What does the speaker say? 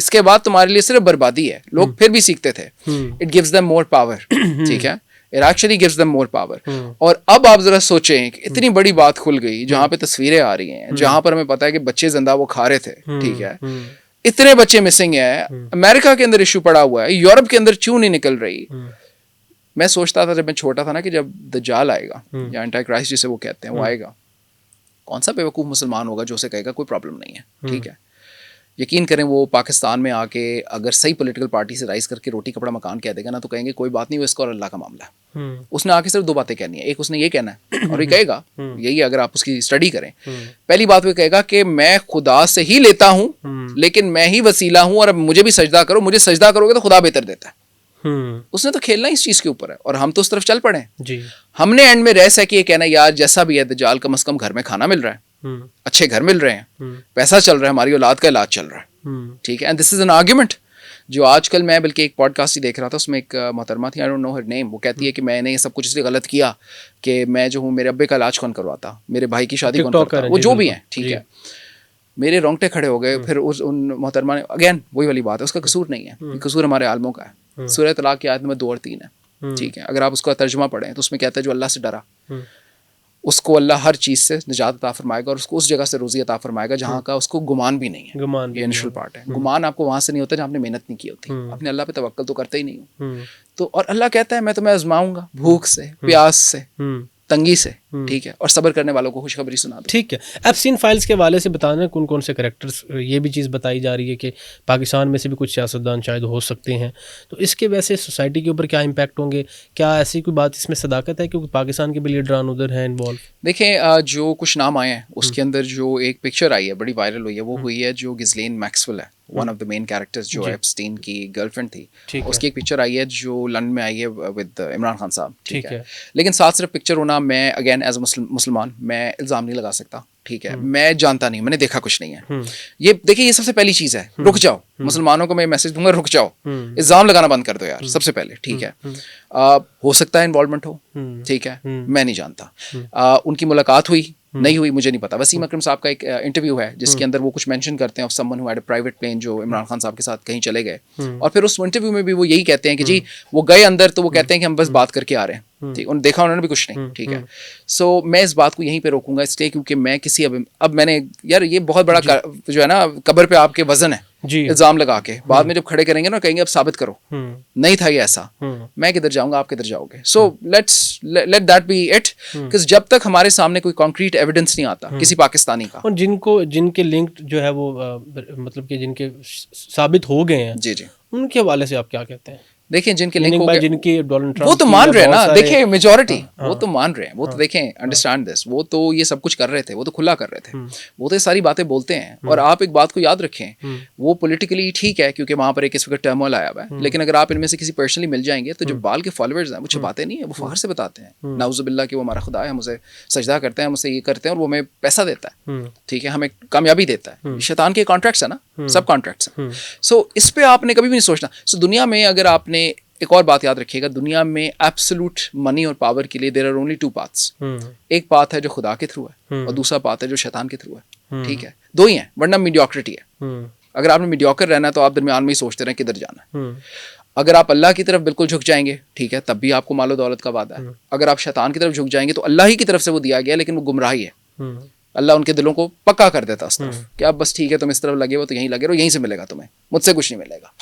इसके बाद तुम्हारे लिए सिर्फ बर्बादी है। लोग फिर भी सीखते थे। It gives them more power, ठीक है, it actually gives them more power. और अब आप जरा सोचें कि इतनी बड़ी बात खुल गई जहां पे तस्वीरें आ रही हैं, जहां पर हमें पता है कि बच्चे जिंदा वो खा रहे थे, ठीक है, इतने बच्चे मिसिंग है, अमेरिका के अंदर इशू पड़ा हुआ है, यूरोप के अंदर क्यों नहीं निकल रही। मैं सोचता था जब मैं छोटा था ना कि जब दज्जाल आएगा या एंटी क्राइस्ट जिसे वो कहते हैं वो आएगा, कौन सा बेवकूफ़ मुसलमान होगा जो उसे कहेगा कोई प्रॉब्लम नहीं है, ठीक है। यकीन करें वो पाकिस्तान में आके अगर सही पॉलिटिकल पार्टी से राइज करके रोटी कपड़ा मकान कह देगा ना तो कहेंगे कोई बात नहीं, वो इसका और अल्लाह का मामला है। उसने आके सिर्फ दो बातें कहनी है, एक उसने ये कहना है और ये कहेगा यही, अगर आप उसकी स्टडी करें, पहली बात वो कहेगा कि मैं खुदा से ही लेता हूँ लेकिन मैं ही वसीला हूँ और अब मुझे भी सजदा करो, मुझे सजदा करोगे तो खुदा बेहतर देता है। उसने तो खेलना इस चीज के ऊपर है और हम तो उस तरफ चल पड़े जी। हमने एंड में रह सके ये कहना यार जैसा भी है दज्जाल कम से कम घर में खाना मिल रहा है, अच्छे घर मिल रहे हैं, पैसा चल रहा है, हमारी औलाद का इलाज चल रहा है, ठीक है। And this is an argument जो आजकल मैं बल्कि एक पॉडकास्ट ही देख रहा था, उसमें एक मोहतरमा थी, I don't know her name, वो कहती है कि मैंने ये सब कुछ इसलिए गलत किया कि मैं जो हूँ मेरे अब्बे का इलाज कौन करवाता, मेरे भाई की शादी कौन करता, वो जो भी है, ठीक है। मेरे रोंगटे खड़े हो गए। फिर उन मोहतरमा ने अगेन वही वाली बात है, उसका कसूर नहीं है, कसूर हमारे आलमों का है। सूरह तलाक की आयत में 2 और 3 है, ठीक है। अगर आप उसका तर्जुमा पढ़ें तो उसमें कहता है जो अल्लाह से डरा उसको अल्लाह हर चीज से निजात अता फरमाएगा और उसको उस जगह से रोजी अता फरमाएगा जहाँ का उसको गुमान भी नहीं है। ये इनिशियल पार्ट है। गुमान आपको वहां से नहीं होता जहाँ आपने मेहनत नहीं की होती, अपने अल्लाह पे तवक्कल तो करते ही नहीं हो। तो और अल्लाह कहता है मैं तुम्हें आजमाऊंगा भूख से, प्यास से, तंगी से, ठीक है, और सब्र करने वालों को खुशखबरी सुना दो। ठीक है, एप्स्टीन फाइल्स के हवाले से बताना कौन कौन से कैरेक्टर्स, ये भी चीज़ बताई जा रही है कि पाकिस्तान में से भी कुछ सियासतदान शायद हो सकते हैं, तो इसके वैसे सोसाइटी के ऊपर क्या इम्पैक्ट होंगे, क्या ऐसी कोई बात इसमें सदाकत है क्योंकि पाकिस्तान के भी लीडरान उधर हैं इन्वॉल्व? देखें जो कुछ नाम आए हैं उसके अंदर जो एक पिक्चर आई है बड़ी वायरल हुई है वो हुई है जो गिस्लेन मैक्सवेल है, one of the main characters जो एप्स्टीन की गर्लफ्रेंड थी, उसकी एक पिक्चर आई है जो लंदन में आई है विद इमरान खान साहब, ठीक है। लेकिन साथ सिर्फ पिक्चर होना, मैं अगेन एज अ मुसलमान मैं इल्ज़ाम नहीं लगा सकता, ठीक है, मैं जानता नहीं, मैंने देखा कुछ नहीं है। ये देखिए ये सबसे पहली चीज़ है, रुक जाओ, मुसलमानों को मैं मैसेज दूंगा रुक जाओ, इल्ज़ाम लगाना बंद कर दो यार, सबसे पहले, ठीक है। हो सकता है इन्वॉल्वमेंट हो, ठीक है, मैं नहीं जानता। उनकी मुलाकात हुई नहीं हुई मुझे नहीं पता। वसीम अकरम साहब का एक इंटरव्यू है जिसके अंदर वो कुछ मेंशन करते हैं of someone who had a private plane जो इमरान खान साहब के साथ कहीं चले गए, और फिर उस इंटरव्यू में भी वो यही कहते हैं कि जी वो गए अंदर तो वो कहते हैं कि हम बस बात करके आ रहे हैं, ठीक, उन्होंने देखा उन्होंने भी कुछ नहीं, ठीक है। सो मैं इस बात को यहीं पे रोकूंगा इसलिए क्योंकि मैं किसी अब मैंने यार ये बहुत बड़ा जो है ना कब्र पे आपके वजन है इल्जाम लगा के, बाद में जब खड़े करेंगे ना कहेंगे अब साबित करो नहीं था ये ऐसा, मैं किधर जाऊंगा आप किधर जाओगे। So let that B it, because जब तक हमारे सामने कोई कॉन्क्रीट एविडेंस नहीं आता किसी पाकिस्तानी का, और जिनके लिंक जो है वो मतलब कि जिनके साबित हो गए हैं जी उनके हवाले से आप क्या कहते हैं? देखें जिनके लिंक हो गए जिनकी डोनाल्ड ट्रंप वो तो मान रहे हैं ना, देखें मेजॉरिटी वो तो मान रहे हैं, वो तो देखें अंडरस्टैंड दिस, वो तो ये सब कुछ कर रहे थे, वो तो खुला कर रहे थे, वो तो ये सारी बातें बोलते हैं। और आप एक बात को याद रखें, वो पॉलिटिकली ठीक है क्योंकि वहां पर एक इस वक्त टर्मोइल आया हुआ है, लेकिन अगर आप इनमें से किसी पर्सनली मिल जाएंगे तो जो बाल के फॉलोअर्स हैं वो छुपाते नहीं है, वो फखर से बताते हैं नाउजुबिल्लाह कि वो हमारा खुदा है, मुझे सजदा करते हैं, मुझसे ये करते हैं और वो हमें पैसा देता है, ठीक है, हमें कामयाबी देता है। शैतान के कॉन्ट्रैक्ट्स है ना, सब कॉन्ट्रैक्ट्स हैं। सो इस पे आपने कभी भी नहीं सोचना। सो दुनिया में अगर आपने एक और बात याद रखिएगा, दुनिया में एब्सोल्यूट मनी और पावर के लिए देयर आर ओनली 2 पाथ्स। एक पाथ है जो खुदा के थ्रू है और दूसरा पाथ है जो शैतान के थ्रू है, ठीक है, 2 ही हैं, वरना मीडियोक्रिटी है। अगर आपने मीडियोकर रहना है तो आप दरमियान में ही सोचते रहें किधर जाना है। अगर आप अल्लाह की तरफ बिल्कुल झुक जाएंगे, ठीक है, तब भी आपको मालो दौलत का वादा है। अगर आप शैतान की तरफ झुक जाएंगे तो अल्लाह ही की तरफ से वो दिया गया लेकिन वो गुमराही है। अल्लाह उनके दिलों को पक्का कर देता उस तरफ कि आप बस ठीक है तुम इस तरफ लगे हो तो यहीं लगे रहो, यहीं से मिलेगा तुम्हें, मुझसे कुछ नहीं मिलेगा।